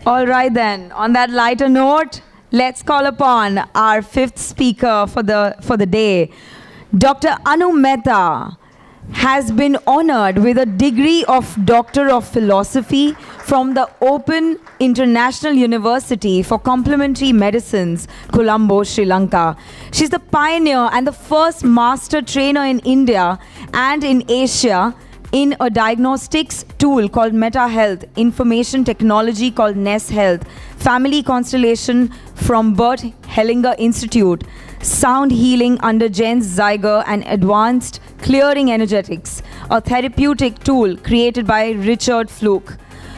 All right then, on that lighter note, let's call upon our fifth speaker for the day. Dr. Anu Mehta has been honored with a degree of Doctor of Philosophy from the Open International University for Complementary Medicines, Colombo, Sri Lanka. She's the pioneer and the first master trainer in India and in Asia in a diagnostics tool called Meta Health, information technology called Ness Health, family constellation from Bert Hellinger Institute, sound healing under Jens Zeiger, and advanced clearing energetics, a therapeutic tool created by Richard Fluke.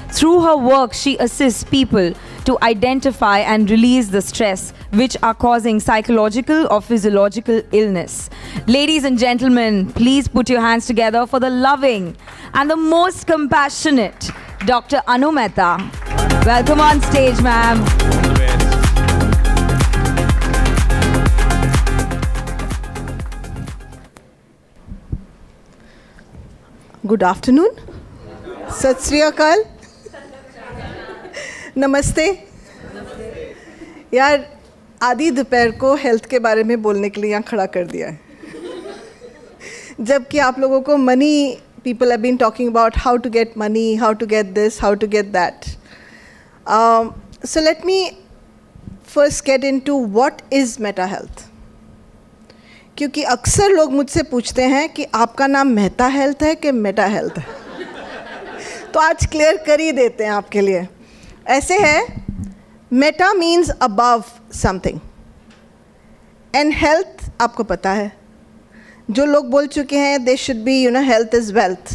Through her work, she assists people to identify and release the stress which are causing psychological or physiological illness. Ladies and gentlemen, please put your hands together for the loving and the most compassionate Dr. Anu Mehta. Welcome on stage, ma'am. Good afternoon. Sat Sri Akal. नमस्ते। यार आधी दोपहर को health के बारे में बोलने के लिए यहाँ खड़ा कर दिया है, जबकि आप लोगों को money, people have been talking about how to get money, how to get this, how to get that. So let me first get into what is Meta Health. क्योंकि अक्सर लोग मुझसे पूछते हैं कि आपका नाम मेहता हेल्थ है कि मेटा हेल्थ है, तो आज क्लियर कर ही देते हैं आपके लिए। ऐसे है, Meta means above something and health आपको पता है, जो लोग बोल चुके हैं they should be health is wealth,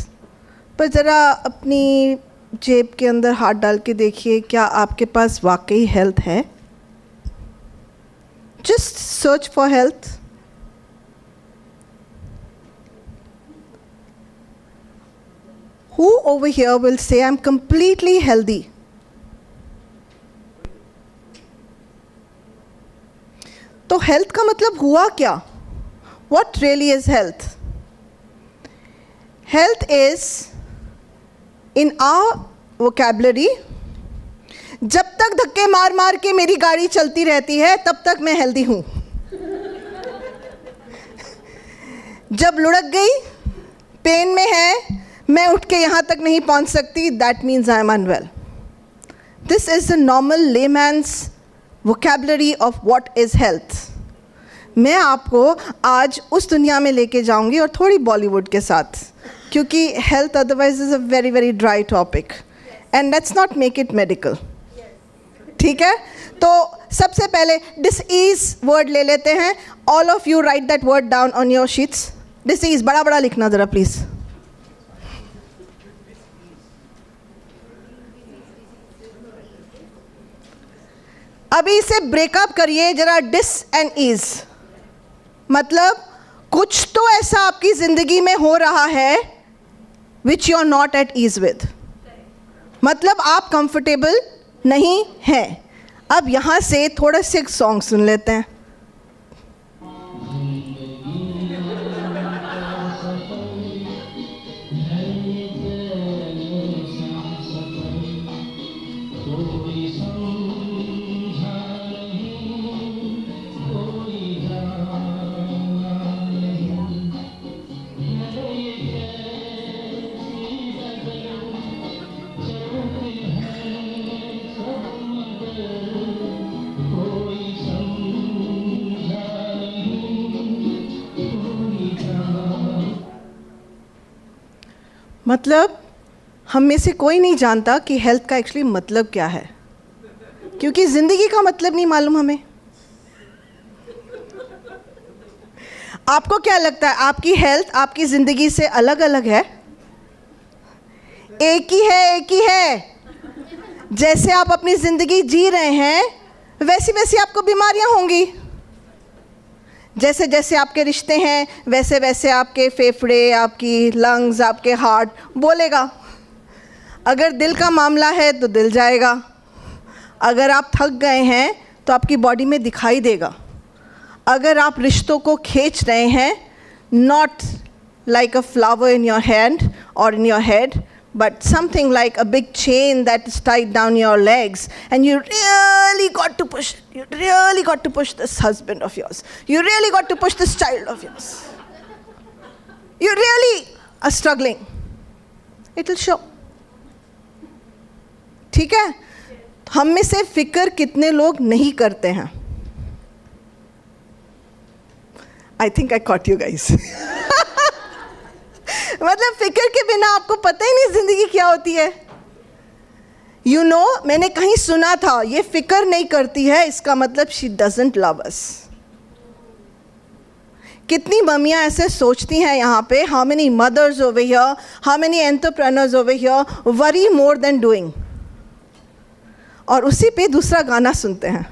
पर ज़रा अपनी जेब के अंदर हाथ डाल के देखिए, क्या आपके पास वाकई हेल्थ है? Just search for health. Who over here will say I'm completely healthy? तो हेल्थ का मतलब हुआ क्या? What really is health? Health is, in our vocabulary, जब तक धक्के मार मार के मेरी गाड़ी चलती रहती है तब तक मैं हेल्दी हूँ। जब लुढ़क गई, पेन में है, मैं उठ के यहाँ तक नहीं पहुँच सकती, that means I am unwell. This is the normal layman's vocabulary of what is health. मैं आपको आज उस दुनिया में लेके जाऊंगी और थोड़ी बॉलीवुड के साथ, क्योंकि health otherwise is a very very dry topic and let's not make it medical. ठीक है? तो सबसे पहले disease word ले लेते हैं. All of you write that word down on your sheets. Disease बड़ा बड़ा लिखना ज़रा प्लीज़. अभी इसे ब्रेकअप करिए जरा. डिस एंड ईज मतलब कुछ तो ऐसा आपकी ज़िंदगी में हो रहा है which you are not at ease with, मतलब आप कंफर्टेबल नहीं हैं. अब यहाँ से थोड़ा से सॉन्ग सुन लेते हैं. मतलब हम में से कोई नहीं जानता कि हेल्थ का एक्चुअली मतलब क्या है, क्योंकि ज़िंदगी का मतलब नहीं मालूम हमें. आपको क्या लगता है आपकी हेल्थ आपकी ज़िंदगी से अलग अलग है? एक ही है, एक ही है. जैसे आप अपनी ज़िंदगी जी रहे हैं वैसी वैसी आपको बीमारियां होंगी. जैसे जैसे आपके रिश्ते हैं वैसे वैसे आपके फेफड़े, आपकी लंग्स, आपके हार्ट बोलेगा. अगर दिल का मामला है तो दिल जाएगा. अगर आप थक गए हैं तो आपकी बॉडी में दिखाई देगा. अगर आप रिश्तों को खींच रहे हैं, not like a flower in your hand और in your head, but something like a big chain that is tied down your legs, and you really got to push it. You really got to push this husband of yours. You really got to push this child of yours. You really are struggling. It will show. ठीक है? हम में से फिक्र कितने लोग नहीं करते हैं? I think I caught you guys. मतलब फिक्र के बिना आपको पता ही नहीं जिंदगी क्या होती है. You know, मैंने कहीं सुना था ये फिक्र नहीं करती है, इसका मतलब she doesn't love us. कितनी मम्मियाँ ऐसे सोचती हैं यहाँ पे? How many mothers over here, how many entrepreneurs over here worry more than doing? और उसी पे दूसरा गाना सुनते हैं.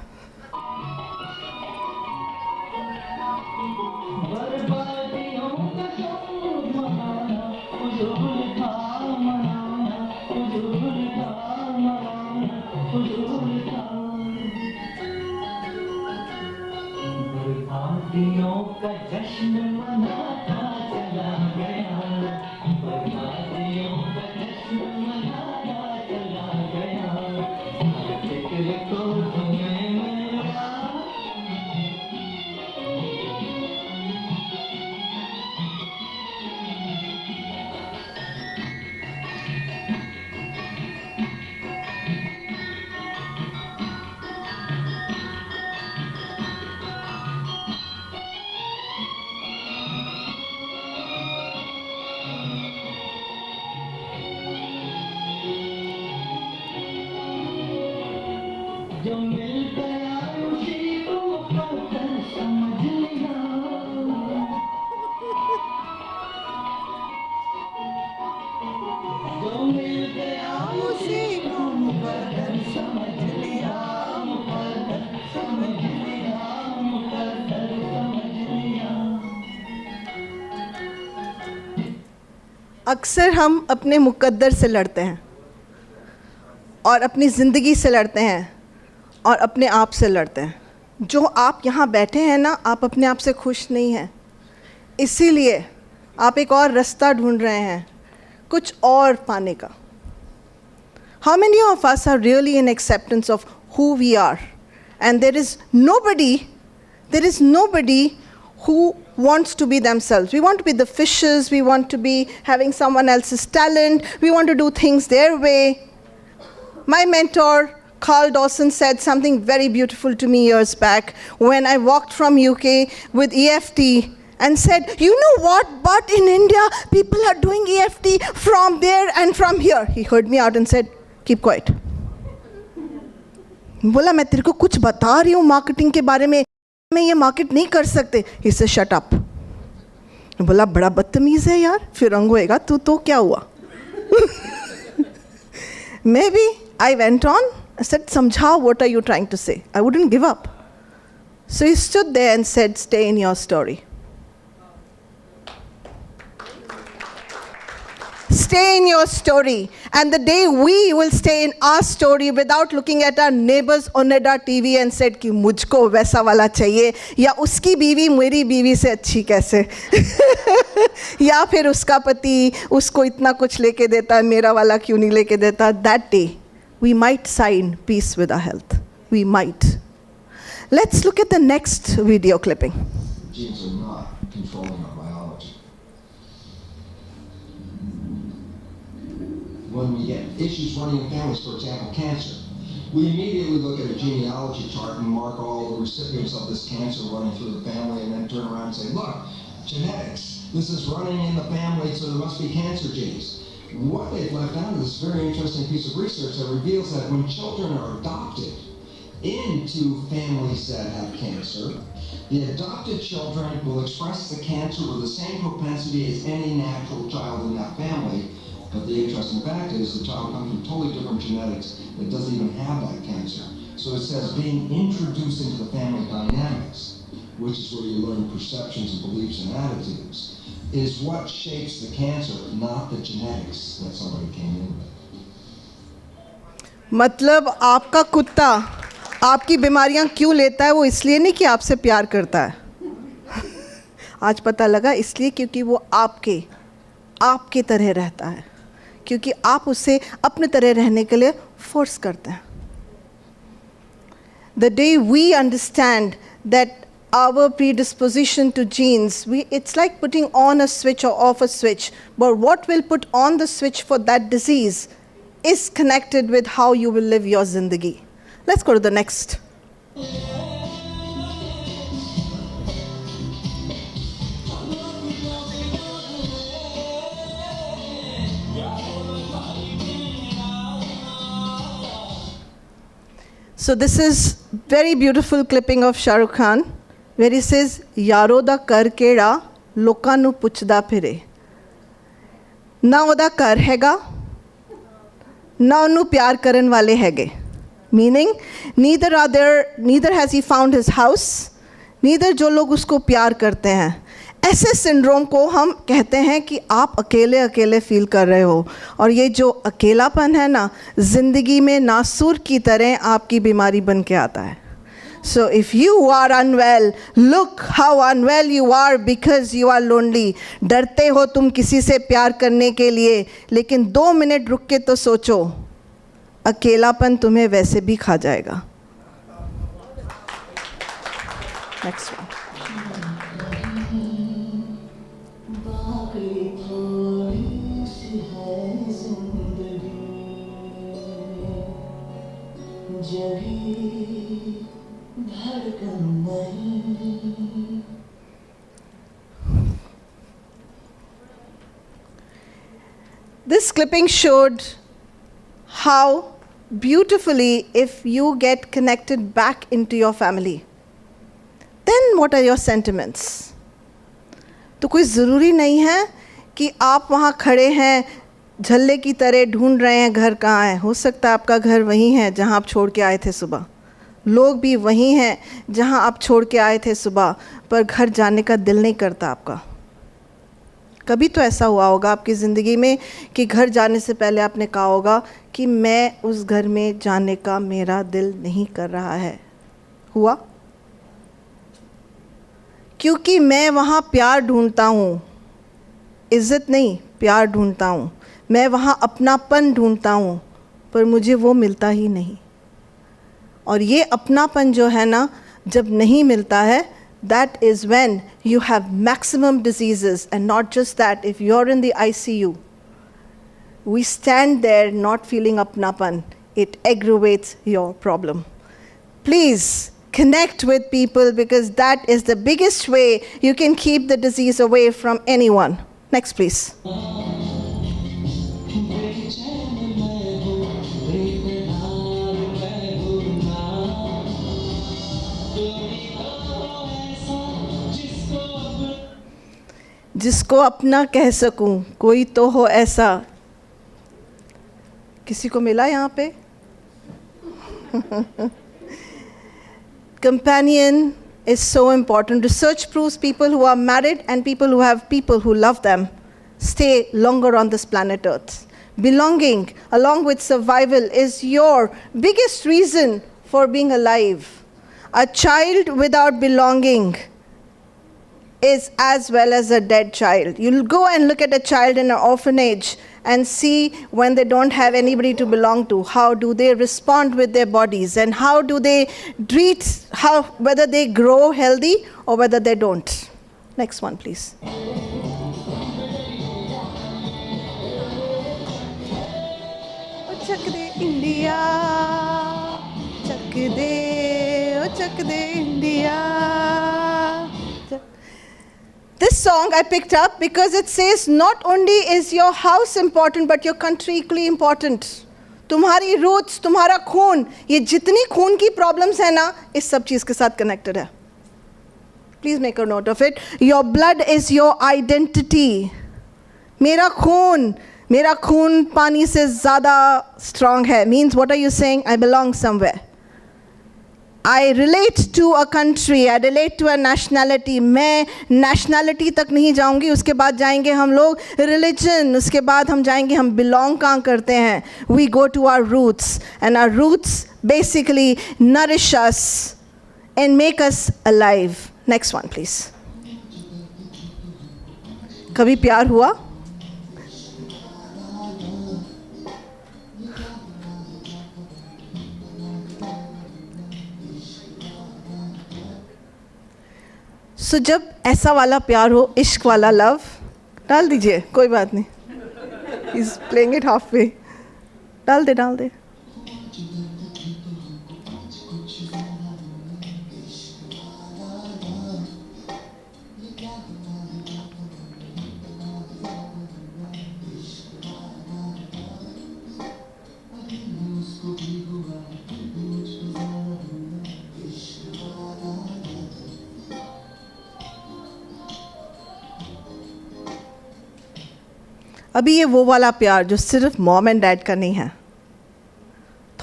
जो मिल गया उसी को पकड़ समझ लिया. जो मिल गया उसी को पकड़ समझ लिया. समझ लिया, समझ लिया. अक्सर हम अपने मुकद्दर से लड़ते हैं और अपनी ज़िंदगी से लड़ते हैं और अपने आप से लड़ते हैं. जो आप यहाँ बैठे हैं ना, आप अपने आप से खुश नहीं हैं, इसीलिए आप एक और रास्ता ढूंढ रहे हैं कुछ और पाने का. How many of us are really in acceptance of who we are? And there is nobody who wants to be themselves. We want to be the fishes, we want to be having someone else's talent, we want to do things their way. My mentor, Carl Dawson, said something very beautiful to me years back when I walked from UK with EFT and said, you know what, but in India, people are doing EFT from there and from here. He heard me out and said, keep quiet. बोला मैं तेरे को कुछ बता रही हूँ marketing के बारे में, मैं ये मार्केट नहीं कर सकते. He said, shut up. बोला बड़ा बदतमीज़ है यार, फिर रंग होएगा तू तो क्या हुआ. Maybe I went on. I said, Samjhao, what are you trying to say? I wouldn't give up. So he stood there and said, stay in your story. Stay in your story. And the day we will stay in our story without looking at our neighbor's Oneda TV and said कि मुझको वैसा वाला चाहिए, या उसकी बीवी मेरी बीवी से अच्छी कैसे, या फिर उसका पति उसको इतना कुछ लेके देता है, मेरा वाला क्यों नहीं लेके देता. That day we might sign peace with our health. We might. Let's look at the next video clipping. Genes are not controlling our biology. When we get issues running in families, for example, cancer, we immediately look at a genealogy chart and mark all the recipients of this cancer running through the family, and then turn around and say, look, genetics, this is running in the family, so there must be cancer genes. What they've left out is this very interesting piece of research that reveals that when children are adopted into families that have cancer, the adopted children will express the cancer with the same propensity as any natural child in that family. But the interesting fact is the child comes from totally different genetics that doesn't even have that cancer. So it says being introduced into the family dynamics, which is where you learn perceptions and beliefs and attitudes, is what shapes the cancer, not the genetics that somebody came in with. मतलब आपका कुत्ता आपकी बीमारियां क्यों लेता है? वो इसलिए नहीं कि आपसे प्यार करता है. आज पता लगा, इसलिए क्योंकि वो आपके तरह रहता है, क्योंकि आप उसे अपने तरह रहने के लिए फोर्स करते हैं. The day we understand that our predisposition to genes, it's like putting on a switch or off a switch, but what will put on the switch for that disease is connected with how you will live your zindagi. Let's go to the next. So this is very beautiful clipping of Shah Rukh Khan, where he says, "Yaro da kar keda, lokan nu puchda phire." Na oda kar hega, na onu pyar karan wale hege. Meaning, neither has he found his house, neither जो लोग उसको प्यार करते हैं. ऐसे syndrome को हम कहते हैं कि आप अकेले अकेले फील कर रहे हो, और ये जो अकेलापन है ना, ज़िंदगी में नासूर की तरह आपकी बीमारी बन के आता है. So if you are unwell, look how unwell you are because you are lonely. डरते हो तुम किसी से प्यार करने के लिए, लेकिन 2 मिनट रुक के तो सोचो, अकेलापन तुम्हें वैसे भी खा जाएगा. Next one. This clipping showed how beautifully, if you get connected back into your family, then what are your sentiments? तो कोई ज़रूरी नहीं है कि आप वहाँ खड़े हैं झल्ले की तरह ढूंढ रहे हैं घर कहाँ है. हो सकता है आपका घर वहीं है जहाँ आप छोड़ के आए थे सुबह. लोग भी वहीं हैं जहाँ आप छोड़ के आए थे सुबह, पर घर जाने का दिल नहीं करता आपका. कभी तो ऐसा हुआ होगा आपकी ज़िंदगी में कि घर जाने से पहले आपने कहा होगा कि मैं उस घर में जाने का मेरा दिल नहीं कर रहा है. हुआ? क्योंकि मैं वहाँ प्यार ढूंढता हूँ, इज़्ज़त नहीं, प्यार ढूंढता हूँ. मैं वहाँ अपनापन ढूंढता हूँ, पर मुझे वो मिलता ही नहीं. और ये अपनापन जो है ना, जब नहीं मिलता है, that is when you have maximum diseases. And not just that, if you're in the ICU, we stand there not feeling apnapan. It aggravates your problem. Please connect with people, because that is the biggest way you can keep the disease away from anyone. Next, please. जिसको अपना कह सकूं, कोई तो हो ऐसा. किसी को मिला यहाँ पे? Companion is so important. Research proves people who are married and people who have people who love them stay longer on this planet Earth. Belonging, along with survival, is your biggest reason for being alive. A child without belonging is as well as a dead child. You'll go and look at a child in an orphanage and see when they don't have anybody to belong to, how do they respond with their bodies, and how do they treat, whether they grow healthy or whether they don't. Next one, please. Chak de India, chak de India. This song I picked up because it says not only is your house important, but your country equally important. तुम्हारी roots, तुम्हारा खून, ये जितनी खून की problems है ना, इस सब चीज़ के साथ connected है. Please make a note of it. Your blood is your identity. मेरा खून पानी से ज़्यादा strong है. Means what are you saying? I belong somewhere. I relate to a country, I relate to a nationality. मैं nationality तक नहीं जाऊंगी, उसके बाद जाएंगे हम लोग religion, उसके बाद हम जाएंगे हम belong कहाँ करते हैं. We go to our roots, and our roots basically nourish us and make us alive. Next one, please. कभी प्यार हुआ? सो जब ऐसा वाला प्यार हो, इश्क वाला लव, डाल दीजिए, कोई बात नहीं, is playing it half way, डाल दे। अभी ये वो वाला प्यार जो सिर्फ मॉम एंड डैड का नहीं है,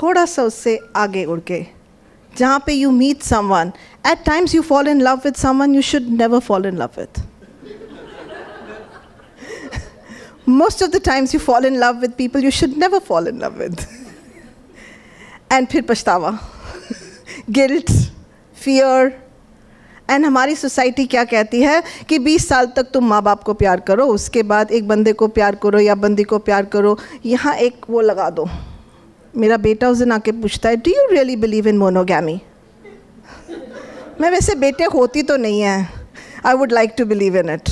थोड़ा सा उससे आगे उड़ के, जहाँ पे you meet someone, at times you fall in love with someone you should never fall in love with. Most of the times you fall in love with people you should never fall in love with. And फिर पछतावा, guilt, fear. And हमारी society क्या कहती है कि 20 साल तक तुम माँ बाप को प्यार करो, उसके बाद एक बंदे को प्यार करो या बंदी को प्यार करो. यहाँ एक वो लगा दो. मेरा बेटा उस दिन आके पूछता है, do you really believe in monogamy? मैं वैसे बेटे होती तो नहीं है, I would like to believe in it.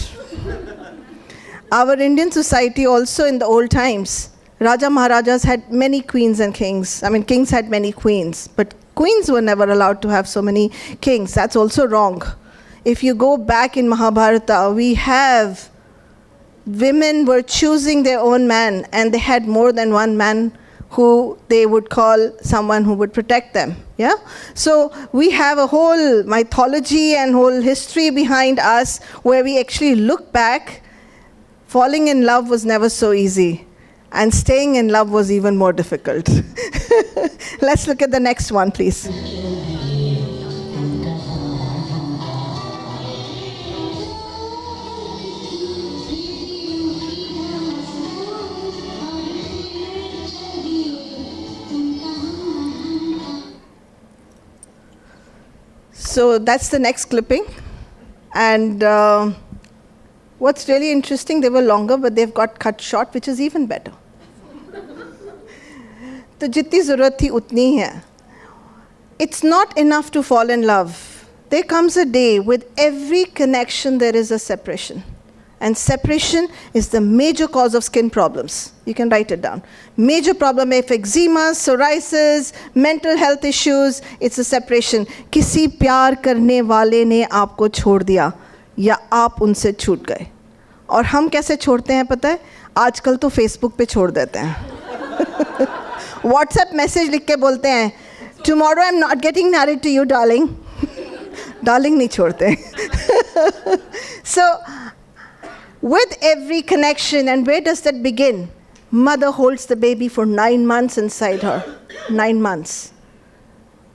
Our Indian society also in the old times, Raja Maharajas had many queens and kings. I mean, kings had many queens, but queens were never allowed to have so many kings. That's also wrong. If you go back in Mahabharata, we have women were choosing their own man, and they had more than one man who they would call someone who would protect them. Yeah? So we have a whole mythology and whole history behind us where we actually look back. Falling in love was never so easy, and staying in love was even more difficult. Let's look at the next one, please. So that's the next clipping. And what's really interesting, they were longer, but they've got cut short, which is even better. तो जितनी ज़रूरत थी उतनी ही है. It's not enough to fall in love. There comes a day with every connection there is a separation. And separation is the major cause of skin problems. You can write it down. Major problem if eczema, psoriasis, mental health issues, it's a separation. किसी प्यार करने वाले ने आपको छोड़ दिया या आप उनसे छूट गए. और हम कैसे छोड़ते हैं पता है? आजकल तो फेसबुक पे छोड़ देते हैं. व्हाट्सएप मैसेज लिख के बोलते हैं, tomorrow I am not getting married to you darling. Darling नहीं छोड़ते. सो with every connection, and where does that begin? Mother holds the baby for 9 months inside her. 9 months.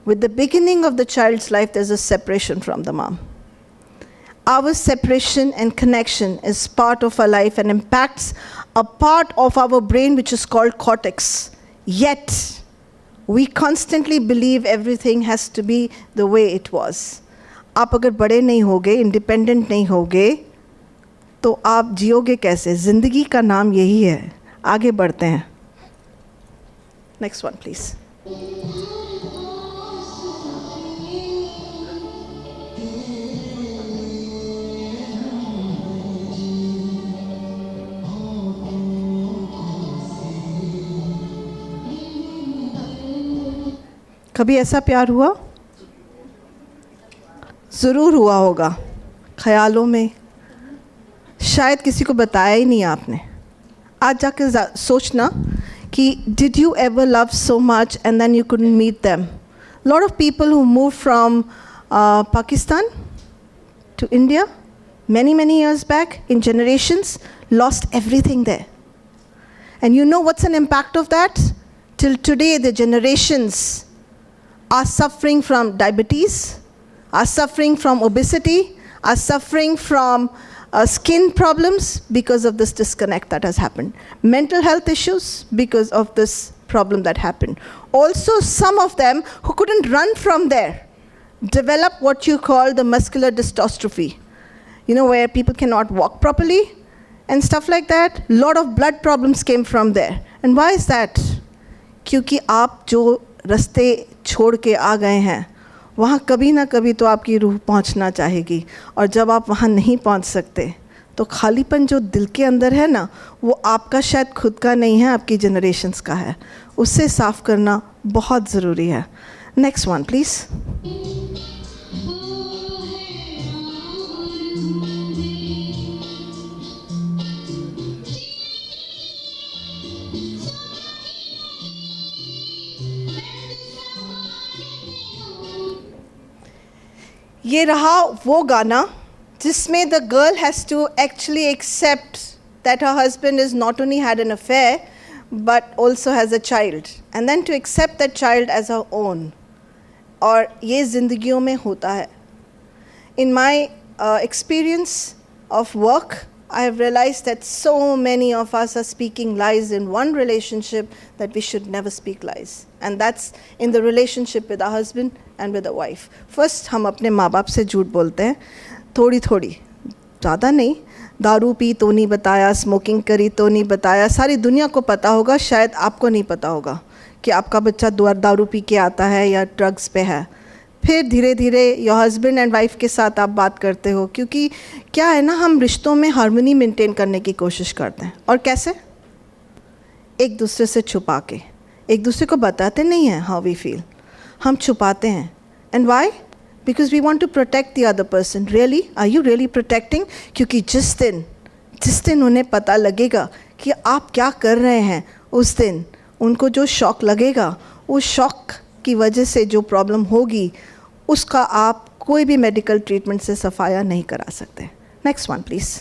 With the beginning of the child's life, there's a separation from the mom. Our separation and connection is part of our life and impacts a part of our brain which is called cortex. Yet, we constantly believe everything has to be the way it was. आप अगर बड़े नहीं होगे, independent नहीं होगे, तो आप जियोगे कैसे? जिंदगी का नाम यही है. आगे बढ़ते हैं. Next one please. कभी ऐसा प्यार हुआ? ज़रूर हुआ होगा, ख्यालों में. शायद किसी को बताया ही नहीं आपने. आज जाकर सोचना कि did you ever love so much and then you couldn't meet them? Lot of people who moved from Pakistan to India many years back in generations lost everything there. And you know what's an impact of that? Till today the generations are suffering from diabetes, are suffering from obesity, are suffering from skin problems because of this disconnect that has happened. Mental health issues because of this problem that happened. Also, some of them who couldn't run from there develop what you call the muscular dystrophy. You know, where people cannot walk properly and stuff like that. A lot of blood problems came from there. And why is that? क्योंकि आप जो रास्ते छोड़ के आ गए हैं वहाँ कभी ना कभी तो आपकी रूह पहुँचना चाहेगी, और जब आप वहाँ नहीं पहुँच सकते तो खालीपन जो दिल के अंदर है ना, वो आपका शायद खुद का नहीं है, आपकी जनरेशन्स का है, उससे साफ़ करना बहुत ज़रूरी है। Next one please. ये रहा वो गाना जिसमें the girl has to actually accept that her husband is not only had an affair but also has a child, and then to accept that child as her own. और ये ज़िंदगियों में होता है। इन माई experience of work, I have realized that so many of us are speaking lies in one relationship that we should never speak lies, and that's in the relationship with our husband and with a wife. First हम अपने माँ बाप से झूठ बोलते हैं, थोड़ी थोड़ी, ज़्यादा नहीं। दारू पी तो नहीं बताया, स्मोकिंग करी तो नहीं बताया, सारी दुनिया को पता होगा, शायद आपको नहीं पता होगा कि आपका बच्चा दारू पी के आता है या ड्रग्स पे है। फिर धीरे धीरे योर हस्बैंड एंड वाइफ के साथ आप बात करते हो, क्योंकि क्या है ना, हम रिश्तों में हार्मनी मेंटेन करने की कोशिश करते हैं। और कैसे? एक दूसरे से छुपा के, एक दूसरे को बताते नहीं हैं हाउ वी फील, हम छुपाते हैं। And why? Because we want to protect the other person. Really, are you really protecting? क्योंकि जिस दिन उन्हें पता लगेगा कि आप क्या कर रहे हैं, उस दिन उनको जो शॉक लगेगा, उस शॉक की वजह से जो प्रॉब्लम होगी, उसका आप कोई भी मेडिकल ट्रीटमेंट से सफाया नहीं करा सकते। Next one please.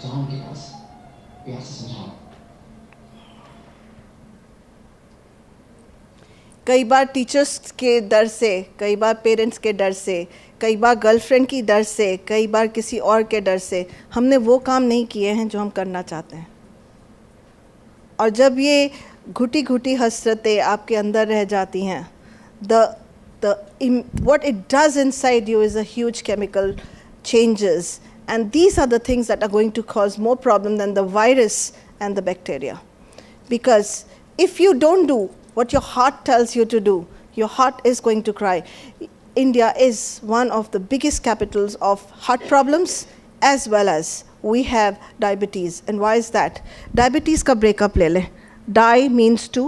जाओ उनके पास, प्यार से समझाओ। कई बार टीचर्स के डर से, कई बार पेरेंट्स के डर से, कई बार गर्लफ्रेंड की डर से, कई बार किसी और के डर से हमने वो काम नहीं किए हैं जो हम करना चाहते हैं। और जब ये घुटी घुटी हसरतें आपके अंदर रह जाती हैं, what it does inside you is a huge chemical changes, and these are the things that are going to cause more problem than the virus and the bacteria. Because if you don't do what your heart tells you to do, your heart is going to cry. India is one of the biggest capitals of heart problems, as well as we have diabetes. And why is that? Diabetes का breakup ले लें. Di means two,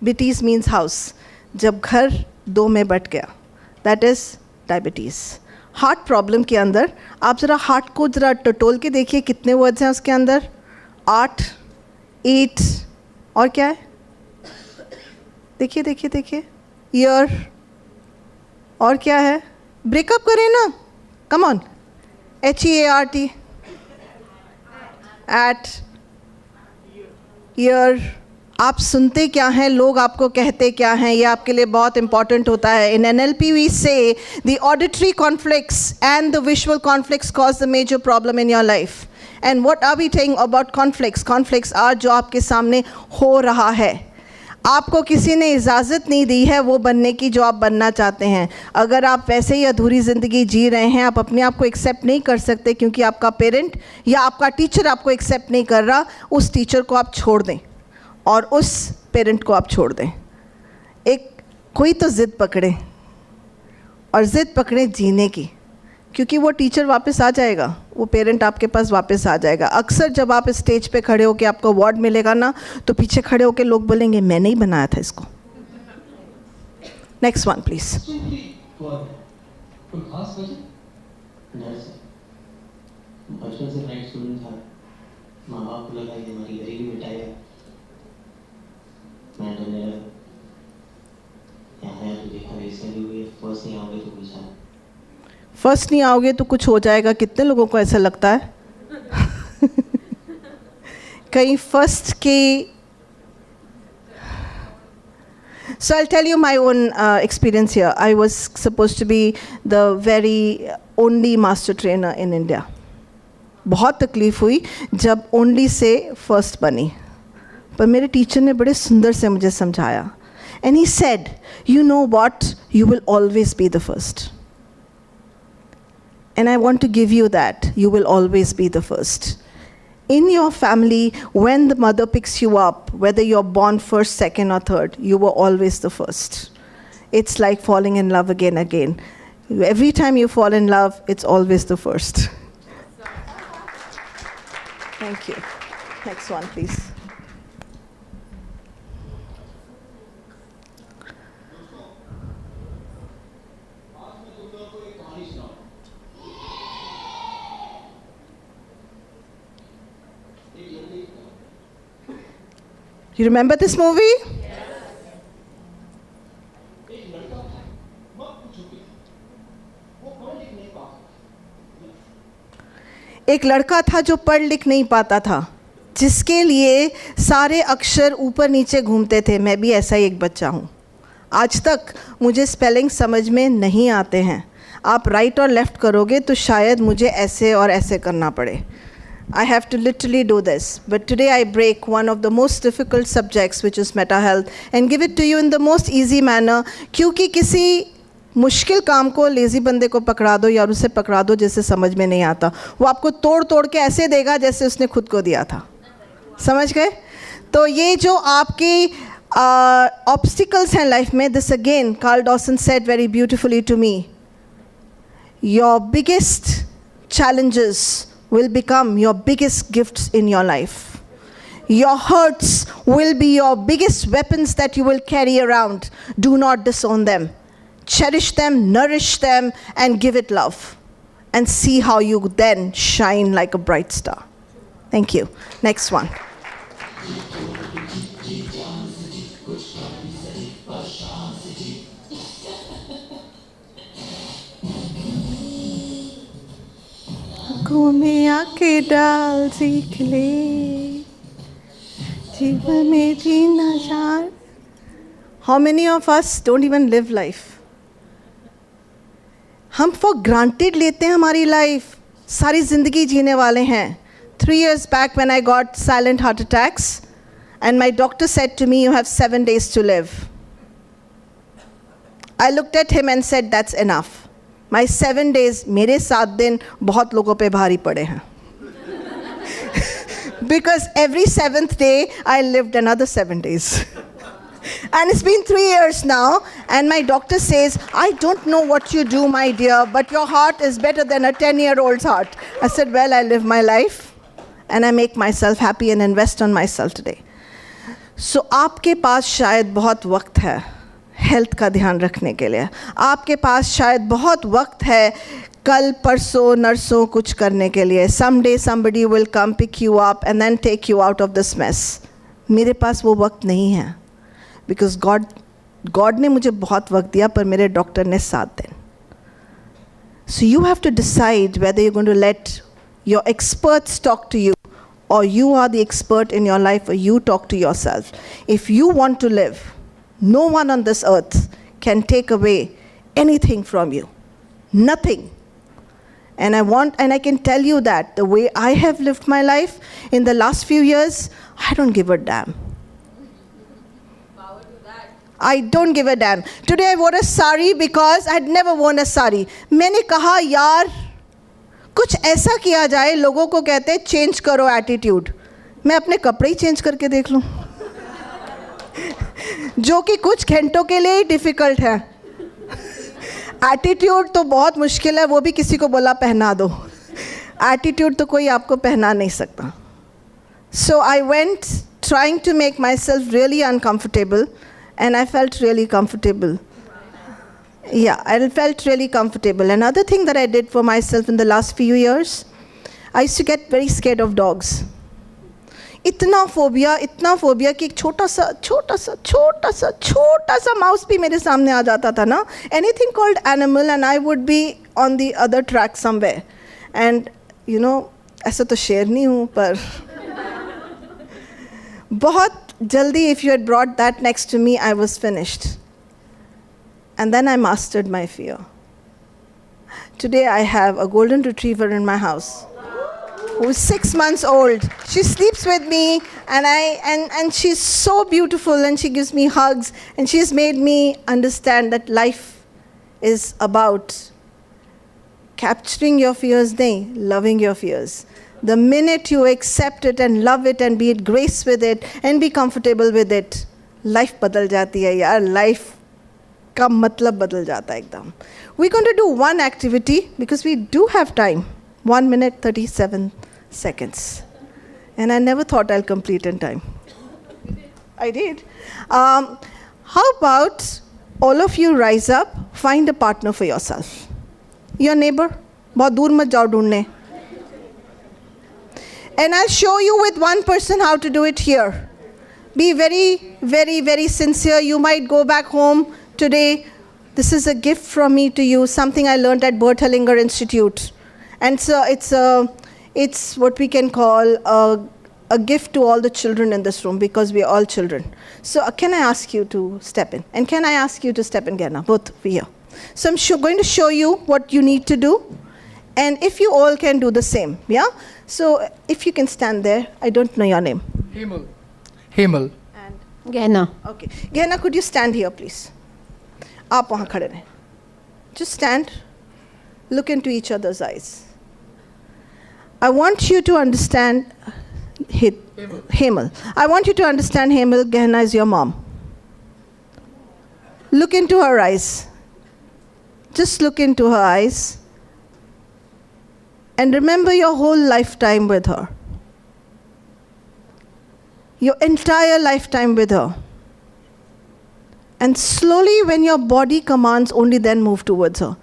betes means house. जब घर दो में but गया, that is diabetes. Heart problem के अंदर आप ज़रा हार्ट को ज़रा टटोल के देखिए, कितने वर्ड्स हैं उसके अंदर? 8, 8 और क्या है? देखिए देखिए देखिए, ईयर, और क्या है? ब्रेकअप करें ना, come on, HEART, at, ear. आप सुनते क्या हैं, लोग आपको कहते क्या हैं, ये आपके लिए बहुत इंपॉर्टेंट होता है। इन NLP we say the auditory conflicts and the visual conflicts cause the major problem in your life. And what are we saying about conflicts? Conflicts are जो आपके सामने हो रहा है, आपको किसी ने इजाज़त नहीं दी है वो बनने की जो आप बनना चाहते हैं। अगर आप वैसे ही अधूरी ज़िंदगी जी रहे हैं, आप अपने आप को एक्सेप्ट नहीं कर सकते क्योंकि आपका पेरेंट या आपका टीचर आपको एक्सेप्ट नहीं कर रहा, उस टीचर को आप छोड़ दें और उस पेरेंट को आप छोड़ दें। एक कोई तो ज़िद पकड़े, और ज़िद पकड़े जीने की, क्योंकि वो टीचर वापस आ जाएगा, वो पेरेंट आपके पास वापस आ जाएगा। अक्सर जब आप स्टेज पे खड़े होकर आपको अवार्ड मिलेगा ना, तो पीछे खड़े होकर लोग बोलेंगे मैंने ही बनाया था इसको। Next one please. बचपन से राइट स्टूडेंट था, माँ बाप को लगा कि हमारी गरीबी मिटाएगा, मैं डरने लगा। यहाँ तो देखा वैसे भी हुई, फर्स्ट नहीं आओगे तो कुछ है, फर्स्ट नहीं आओगे तो कुछ हो जाएगा। कितने लोगों को ऐसा लगता है? कहीं फर्स्ट के। So I'll tell you my own experience here. I was supposed to be the very only master trainer in India. बहुत तकलीफ़ हुई जब only से फर्स्ट बनी, पर मेरे टीचर ने बड़े सुंदर से मुझे समझाया। And he said, you know what? You will always be the first. And I want to give you that. You will always be the first. In your family, when the mother picks you up, whether you're born first, second, or third, you were always the first. It's like falling in love again. Every time you fall in love, it's always the first. Thank you. Next one, please. You remember this movie? एक लड़का था जो पढ़ लिख नहीं पाता था, जिसके लिए सारे अक्षर ऊपर नीचे घूमते थे. मैं भी ऐसा ही एक बच्चा हूँ. आज तक मुझे स्पेलिंग समझ में नहीं आते हैं. आप राइट और लेफ़्ट करोगे तो शायद मुझे ऐसे और ऐसे करना पड़े. I have to literally do this. But today I break one of the most difficult subjects, which is mental health, and give it to you in the most easy manner. क्योंकि किसी मुश्किल काम को लेज़ी बंदे को पकड़ा दो या उसे पकड़ा दो जिसे समझ में नहीं आता, वो आपको तोड़ तोड़ के ऐसे देगा जैसे उसने खुद को दिया था. समझ गए? तो ये जो आपकी obstacles हैं लाइफ में, this again Carl Dawson said very beautifully to me, your biggest challenges will become your biggest gifts in your life. Your hurts will be your biggest weapons that you will carry around. Do not disown them. Cherish them, nourish them, and give it love. And see how you then shine like a bright star. Thank you. Next one. घूमे आके डाल सीख ले जीवन में जीना जान. How many of us don't even live life? हम for granted लेते हैं हमारी लाइफ. सारी ज़िंदगी जीने वाले हैं. 3 years back when I got silent heart attacks and my doctor said to me, you have 7 days to live. I looked at him and said, that's enough. My 7 days, मेरे 7 दिन बहुत लोगों पे भारी पड़े हैं. Because every 7th day, I lived another 7 days. And it's been 3 years now, and my doctor says, I don't know what you do, my dear, but your heart is better than a 10-year-old's heart. I said, well, I live my life, and I make myself happy and invest on myself today. So आपके पास शायद बहुत वक्त है health का ध्यान रखने के लिए. आपके पास शायद बहुत वक्त है कल परसों नरसों कुछ करने के लिए. Someday somebody will come pick you up and then take you out of this mess. मेरे पास वो वक्त नहीं है. Because God ने मुझे बहुत वक्त दिया, पर मेरे डॉक्टर ने 7 दिन. So you have to decide whether you're going to let your experts talk to you, or you are the expert in your life, or you talk to yourself. If you want to live, no one on this earth can take away anything from you. Nothing. And I can tell you that the way I have lived my life in the last few years, I don't give a damn. I don't give a damn. Today I wore a sari because I had never worn a sari. मैंने कहा यार कुछ ऐसा किया जाए. लोगों को कहते हैं चेंज करो एटीट्यूड. मैं अपने कपड़े ही चेंज करके देख लूँ, जो कि कुछ घंटों के लिए ही डिफ़िकल्ट है. एटीट्यूड तो बहुत मुश्किल है, वो भी किसी को बोला पहना दो. एटीट्यूड तो कोई आपको पहना नहीं सकता. So I went trying to make myself really uncomfortable, and I felt really comfortable. Yeah, I felt really comfortable. Another thing that I did for myself in the last few years, I used to get very scared of dogs. इतना phobia कि एक छोटा सा mouse भी मेरे सामने आ जाता था ना. Anything called animal and I would be on the other track somewhere. And you know, ऐसा तो शेर नहीं हूँ, पर बहुत jaldi, if you had brought that next to me, I was finished. And then I mastered my fear. Today I have a golden retriever in my house. who's 6 months old. She sleeps with me, and she's so beautiful, and she gives me hugs, and she's made me understand that life is about capturing your fears, loving your fears. The minute you accept it and love it and be at grace with it and be comfortable with it, life badal jati hai yaar, life ka matlab badal jata hai ekdam. We're going to do one activity because we do have time. 1 minute, 37 seconds. And I never thought I'll complete in time. I did. How about all of you rise up, find a partner for yourself. Your neighbor. बहुत दूर मत जाओ ढूंढने. And I'll show you with one person how to do it here. Be very, very, very sincere. You might go back home today. This is a gift from me to you, something I learned at Bert Hellinger Institute. And so it's what we can call a gift to all the children in this room, because we are all children. So can I ask you to step in? And can I ask you to step in, Gerna? Both of you. So I'm going to show you what you need to do. And if you all can do the same, yeah? So if you can stand there. I don't know your name. Hemal. Hemal. And Gehna. okay. Gehna, could you stand here, please? आप वहाँ खड़े रहें. Just stand. Look into each other's eyes. I want you to understand Hemal. I want you to understand Hemal. Gehna is your mom. Look into her eyes. Just look into her eyes. And remember your whole lifetime with her. Your entire lifetime with her. And slowly, when your body commands, only then move towards her.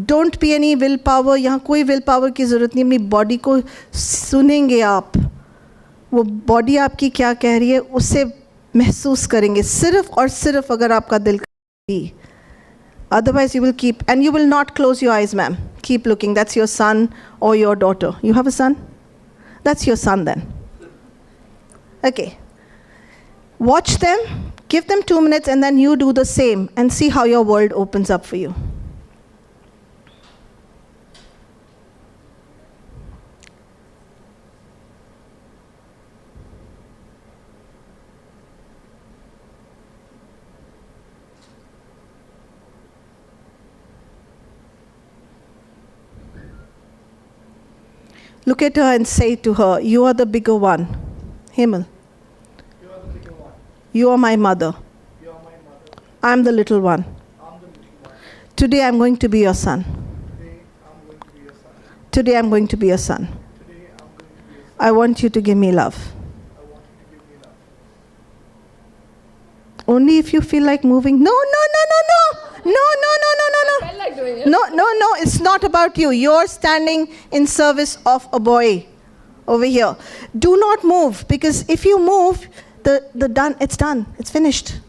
Don't be any willpower. यहाँ कोई willpower की ज़रूरत नहीं. अपनी body को सुनेंगे आप. वो body आपकी क्या कह रही है, उसे महसूस करेंगे. सिर्फ और सिर्फ अगर आपका दिल करेगी. Otherwise, you will keep, and you will not close your eyes, ma'am. Keep looking. That's your son or your daughter. You have a son? That's your son then. Okay. Watch them. Give them 2 minutes, and then you do the same and see how your world opens up for you. Look at her and say to her, you are the bigger one. Hemal. You are the bigger one. You are my mother. You are my mother. I'm the little one. I'm the little one. Today I'm going to be your son. Today I'm going to be your son. Today I'm going to be your son. Today I'm going to be your son. I want you to give me love. I want you to give me love. Only if you feel like moving. No, no, no, no, no. No, no, no, no, no, no. I like doing it. No, no, no. It's not about you. You're standing in service of a boy over here. Do not move, because if you move, it's done. It's finished.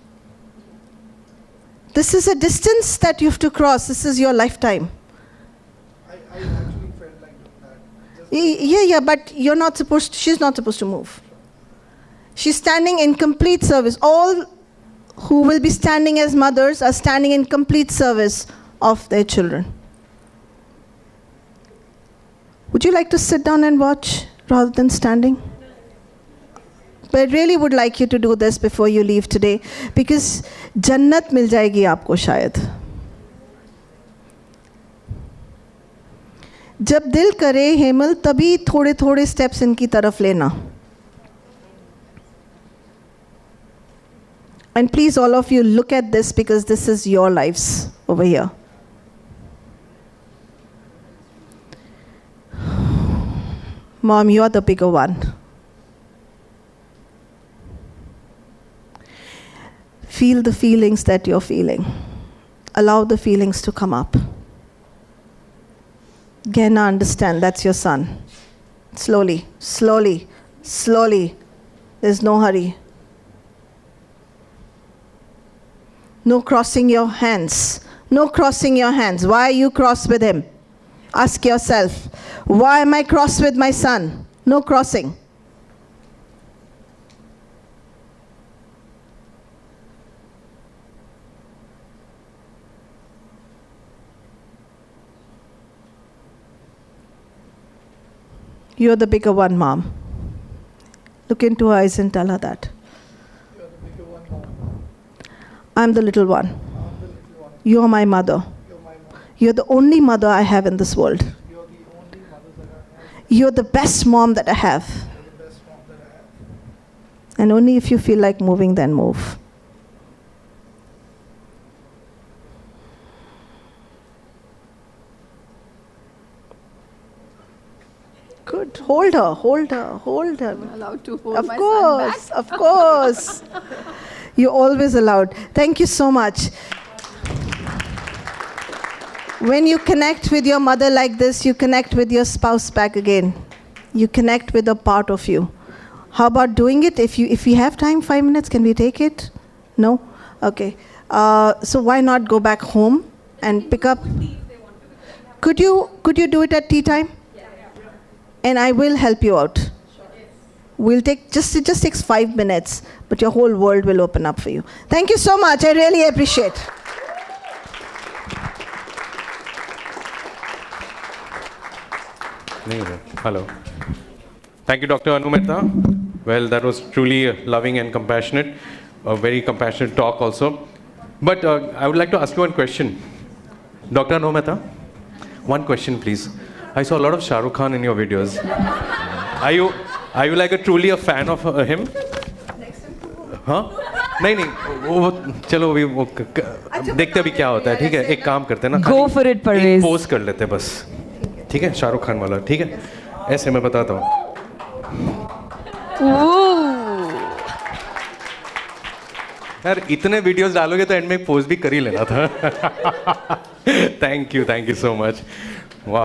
This is a distance that you have to cross. This is your lifetime. I actually felt like that. Yeah, but you're not supposed to, she's not supposed to move. She's standing in complete service. All who will be standing as mothers are standing in complete service of their children. Would you like to sit down and watch rather than standing? But I really would like you to do this before you leave today, because Jannat mil jayegi aapko shayad. जब दिल करे हेमल, तभी थोड़े थोड़े steps इनकी तरफ लेना. And please, all of you, look at this, because this is your lives over here. Mom, you are the bigger one. Feel the feelings that you're feeling. Allow the feelings to come up. Gehna, understand, that's your son. Slowly, slowly, slowly. There's no hurry. No crossing your hands. No crossing your hands. Why are you cross with him? Ask yourself, why am I cross with my son? No crossing. You're the bigger one, Mom. Look into her eyes and tell her that. You're the bigger one, Mom. I'm the little one. I'm the little one. You're my mother. You're my mom. You're the only mother I have in this world. You're the only mother that I have. You're the best mom that I have. You're the best mom that I have. And only if you feel like moving, then move. Good. Hold her, hold her, hold her. Allowed to hold Of my son back. course, of course. You're always allowed. Thank you so much. When you connect with your mother like this, you connect with your spouse back again. You connect with a part of you. How about doing it? If we have time, 5 minutes, can we take it? No? Okay. So why not go back home and pick up? Could you do it at tea time? And I will help you out. We'll take it just takes 5 minutes, but your whole world will open up for you. Thank you so much. I really appreciate. Hello. Thank you, Dr. Anu Mehta. Well, that was truly loving and compassionate, a very compassionate talk also. But I would like to ask you one question. Dr. Anu Mehta, one question, please. I saw a lot of Shah Rukh Khan in your videos. Are you like truly a fan of him? हाँ? नहीं वो चलो अभी वो देखते अभी क्या होता है, ठीक है? एक काम करते हैं ना, Go for it, Parvez. Pose कर लेते हैं बस, ठीक है? शाहरुख खान वाला, ठीक है? ऐसे मैं बताता हूँ. यार इतने वीडियोस डालोगे तो एंड में एक पोज भी कर ही लेना था. Thank you so much.